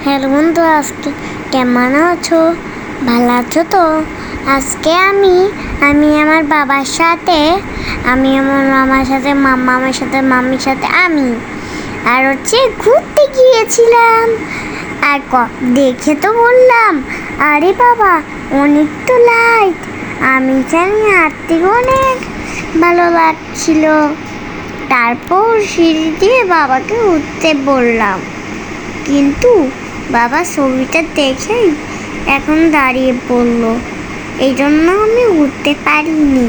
Hello বন্ধু, আজকে কেমন আছো? ভালো আছো তো? আজকে আমি আমার বাবার সাথে, আমি আমার মামার সাথে, মামার সাথে, মামির সাথে আর ঘুরতে গিয়েছিলাম। আর দেখে তো বললাম, আরে বাবা, অনেক তো লাইট। আমি জানি হাঁটতে অনেক ভালো লাগছিল। তারপর সিঁড়ি দিয়ে বাবাকে উঠতে বললাম, কিন্তু বাবা ছবিটা দেখেই এখন দাঁড়িয়ে পড়ল। এই জন্য আমি উঠতে পারিনি।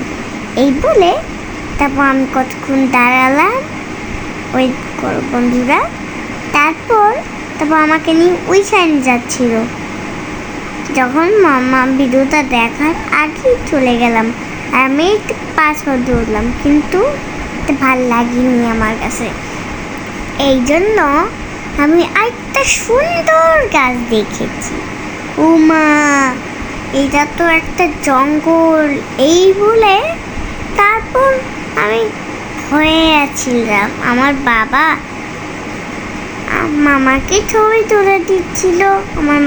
এই বলে তারপর আমি কতক্ষণ দাঁড়ালাম ওই বন্ধুরা। তারপর আমাকে নিয়ে ওই সাইডে যাচ্ছিল। যখন মামা ভিডিওটা দেখার আগেই চলে গেলাম। আর আমি একটু পাসওয়ার্ড দৌড়লাম, কিন্তু ভাল লাগেনি আমার কাছে। এই জন্য আমি একটা সুন্দর গাছ দেখেছি। উমা, এটা তো একটা জঙ্গল। এই বলে তারপর আমি হয়ে আছিলাম। আমার বাবা মামাকে ছবি তুলে দিচ্ছিল, আমার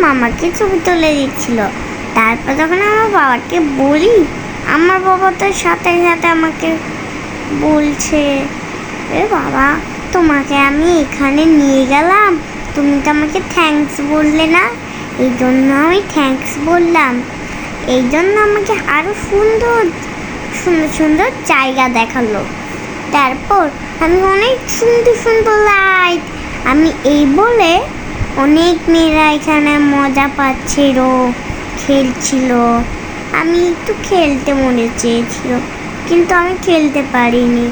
মামাকে ছবি তুলে দিচ্ছিল। তারপর যখন আমার বাবাকে বলি, আমার বাবা তো সাথে সাথে আমাকে বলছে, এ বাবা, তোমাকে আমি এখানে নিয়ে গেলাম, তুমি তো আমাকে থ্যাঙ্কস বললে না। এই জন্য আমি থ্যাঙ্কস বললাম। এই জন্য আমাকে আরো সুন্দর সুন্দর সুন্দর জায়গা দেখালো। তারপর আমি অনেক সুন্দর সুন্দর লাইট, আমি এই বলে অনেক মেয়েরা এখানে মজা পাচ্ছিল, খেলছিল। আমি একটু খেলতে মনে চেয়েছিল, কিন্তু আমি খেলতে পারিনি।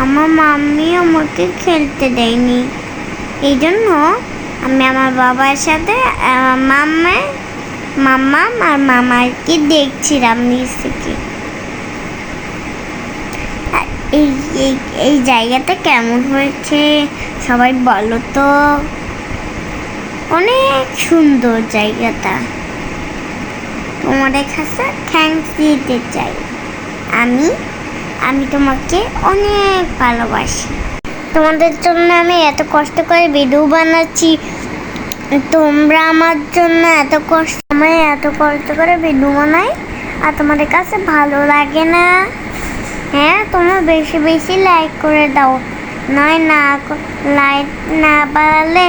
আমার মাম্মি আমাকে খেলতে দেয়নি। এই জন্য আমি আমার বাবার সাথে মাম্মা আর মামাকে দেখছিলাম নিচ থেকে। এই জায়গাটা কেমন হয়েছে সবাই বলো তো? অনেক সুন্দর জায়গাটা। তোমাদের কাছে থ্যাঙ্কস দিতে চাই। আমি তোমাকে অনেক ভালোবাসি। তোমাদের জন্য আমি এত কষ্ট করে ভিডিও বানাচ্ছি, তোমরা আমার জন্য এত কষ্ট করে ভিডিও বানাই, আর তোমাদের কাছে ভালো লাগে না? হ্যাঁ, তোমরা বেশি বেশি লাইক করে দাও, নয় না লাইক না বাড়ালে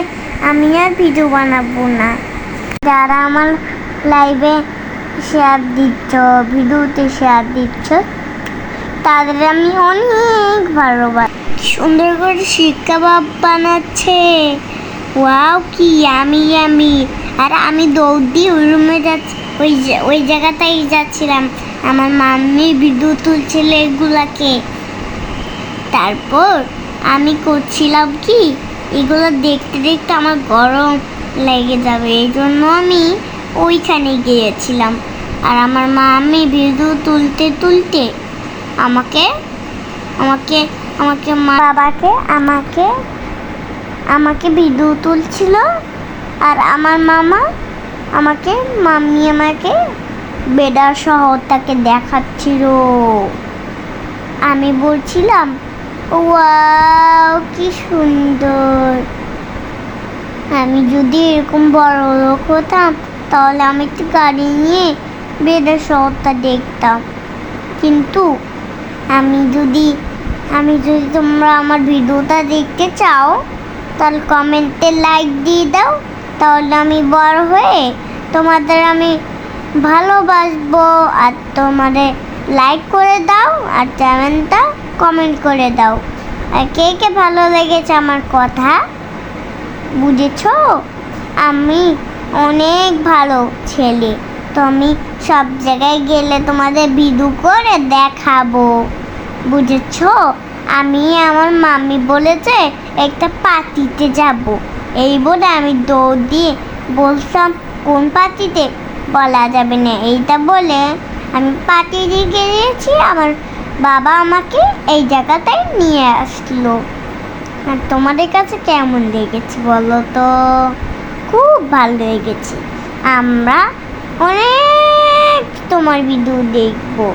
আমি আর ভিডিও বানাবো না। যারা আমার লাইভে শেয়ার দিচ্ছ, ভিডিওতে শেয়ার দিচ্ছ, তাদের আমি অনেক ভালোবাসি। সুন্দর করে শিক্ষা কাবাব বানাচ্ছে, ওয়াও, কি আমি। আর আমি দৌড় দিয়ে ওই রুমে যাচ্ছি, ওই জায়গাটাই যাচ্ছিলাম। আমার মাম্মি ভিডিও তুলছিল এগুলাকে। তারপর আমি করছিলাম কি, এগুলো দেখতে দেখতে আমার গরম লেগে যাবে, এই জন্য আমি ওইখানে গিয়েছিলাম। আর আমার মাম্মি ভিডিও তুলতে তুলতে আমাকে ভিডিও তুলছিল। আর আমার মাম্মি আমাকে বেডার শহরটাকে দেখাচ্ছিল। আমি বলছিলাম, ওয়াও, কি সুন্দর। আমি যদি এরকম বড় লোক হতাম, তাহলে আমি একটু গাড়ি নিয়ে বেডার শহরটা দেখতাম। কিন্তু আমি যদি তোমরা আমার ভিডিওটা দেখতে চাও, তাহলে কমেন্টে লাইক দিয়ে দাও। তাহলে আমি বড় হয়ে তোমাদের আমি ভালোবাসবো। আর তোমাদের লাইক করে দাও, আর চ্যানেলটা কমেন্ট করে দাও। আর কে কে ভালো লেগেছে আমার কথা, বুঝেছো? আমি অনেক ভালো ছেলে, তো আমি সব জায়গায় গেলে তোমাদের ভিডিও করে দেখাবো, বুঝেছো? আমার মাম্মি বলেছে একটা পার্টিতে যাব। এই বলে আমি দৌড় দিয়ে বলতাম, কোন পার্টিতে বলা যাবে না, এইটা বলে আমি পার্টিতে গিয়েছি। আমার বাবা আমাকে এই জায়গাটায় নিয়ে আসলো। আর তোমাদের কাছে কেমন লেগেছে বলো তো? খুব ভালো লেগেছে। আমরা অনেক তোমার ভিডিও দেখবো।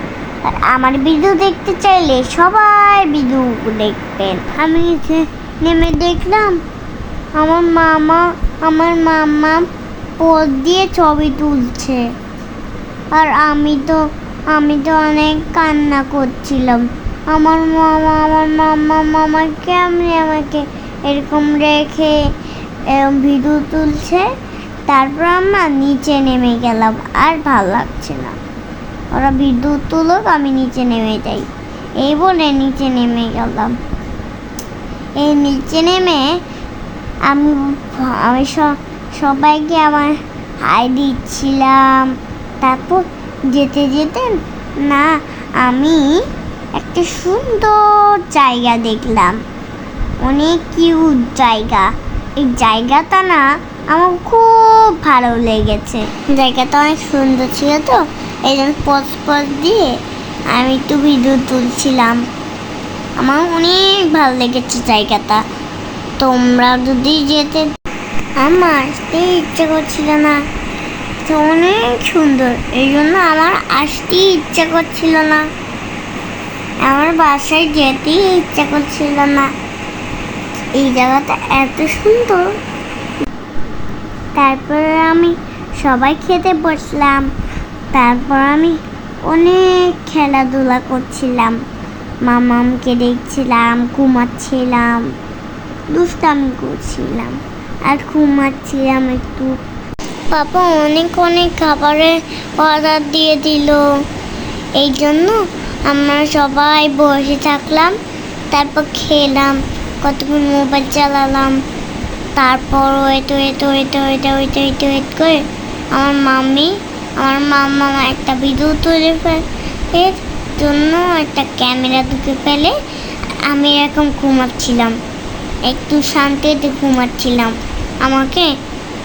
আর আমার ভিডিও দেখতে চাইলে সবাই ভিডিও দেখবেন। আমি নেমে দেখলাম আমার মামা পোজ দিয়ে ছবি তুলছে, আর আমি তো অনেক কান্না করছিলাম। আমার মামা কেমনে আমাকে এরকম রেখে ভিডিও তুলছে। তারপর আমরা নিচে নেমে গেলাম, আর ভাল লাগছে না। ওরা ভিডিও তুলুক, আমি নিচে নেমে যাই, এই বলে নিচে নেমে গেলাম। এই নিচে নেমে আমি আমি সবাইকে আমার হাই দিচ্ছিলাম। তারপর যেতে যেতে না, আমি একটা সুন্দর জায়গা দেখলাম, অনেক কিউট জায়গা। এই জায়গাটা না আমার খুব ভালো লেগেছে। জায়গাটা অনেক সুন্দর ছিল, তো এই জন্য পজ দিয়ে আমি একটু ভিডিও তুলছিলাম। আমার অনেক ভালো লেগেছে জায়গাটা। তোমরা যদি যেতে, আমার আসতে ইচ্ছা করছিল না, তো অনেক সুন্দর, এই জন্য আমার আসতেই ইচ্ছা করছিল না, আমার বাসায় যেতেই ইচ্ছা করছিল না। এই জায়গাটা এত সুন্দর। তারপরে আমি সবাই খেতে বসলাম। তারপর আমি অনেক খেলাধুলা করছিলাম, মামামকে দেখছিলাম, ঘুমাচ্ছিলাম, দুষ্টামি করছিলাম, আর ঘুমাচ্ছিলাম একটু। পাপা অনেক খাবারের অর্ডার দিয়ে দিল, এই জন্য আমরা সবাই বসে থাকলাম। তারপর খেলাম, কতক্ষণ মোবাইল চালালাম। তারপর ওয়েট করে আমার মামা একটা ভিডিও তুলে ফেলে জন্য একটা ক্যামেরা ঢুকে ফেলে আমি এরকম ঘুমাচ্ছিলাম, একটু শান্তিতে ঘুমাচ্ছিলাম। আমাকে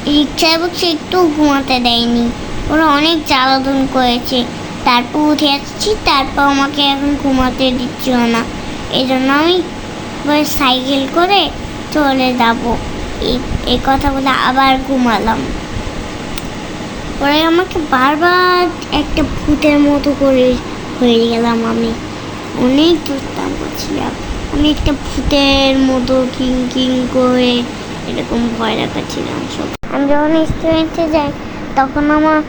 রিক্সায় বসে একটু ঘুমাতে দেয়নি, ওরা অনেক জ্বালাতন করেছে। তারপর উঠে আসছি, তারপর আমাকে এখন ঘুমাতে দিচ্ছিল না, এই জন্য আমি সাইকেল করে চলে যাবো, এই কথা বলে আবার ঘুমালাম। পরে আমাকে বারবার একটা ভূতের মতো করে হয়ে গেলাম। আমি অনেক দুষ্টাম করছিলাম, আমি একটা ভূতের মতো কিং করে এরকম ভয় দেখাচ্ছিলাম সব। আমি যখন রেস্টুরেন্টে যাই, তখন আমার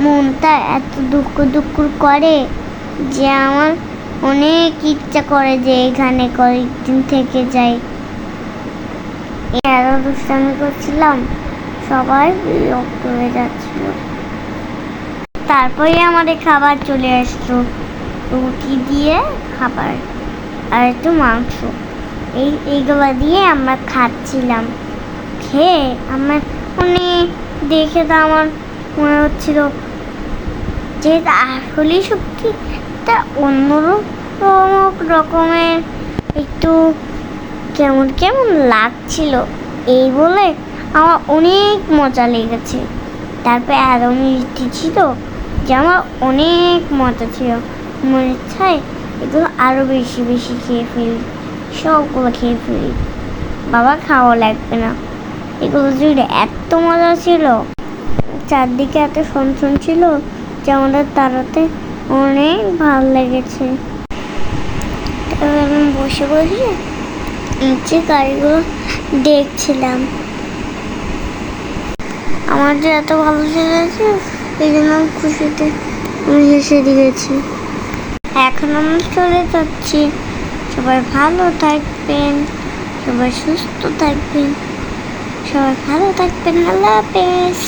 মনটা এত দুঃখ করে যে আমার অনেক ইচ্ছা করে যে এখানে কয়েকদিন থেকে যাই। এত দুষ্টামি করছিলাম, সবাই বিরক্ত হয়ে যাচ্ছিল। তারপরে আমাদের খাবার চলে আসলো, রুটি দিয়ে খাবার আর একটু মাংস, এইগুলো দিয়ে আমরা খাচ্ছিলাম। খেয়ে আমার দেখে তো আমার মনে হচ্ছিল যে আসলেই সত্যিটা অন্য রকমের, একটু কেমন লাগছিল। এই বলে আমার অনেক মজা লেগেছে। তারপর এত মিষ্টি ছিল যে আমার অনেক মজা ছিল, মনে চাই এগুলো আরো বেশি খেয়ে ফেলি, সবগুলো খেয়ে ফেলি, বাবা খাওয়া লাগবে না। এগুলো জুড়ে এত মজা ছিল, চারদিকে এত শুনশুন ছিল যে আমাদের তাড়াতে অনেক ভালো লেগেছে। তারপর আমি বসে নিচে গাড়িগুলো দেখছিলাম। আমার যে এত ভালো লেগেছে, এই জন্য আমি খুশিতে আমি হেসে দিয়েছি। এখন আমি চলে যাচ্ছি। সবাই ভালো থাকবেন, সবাই সুস্থ থাকবেন, সবাই ভালো থাকবেন। আল্লাহ হাফেজ।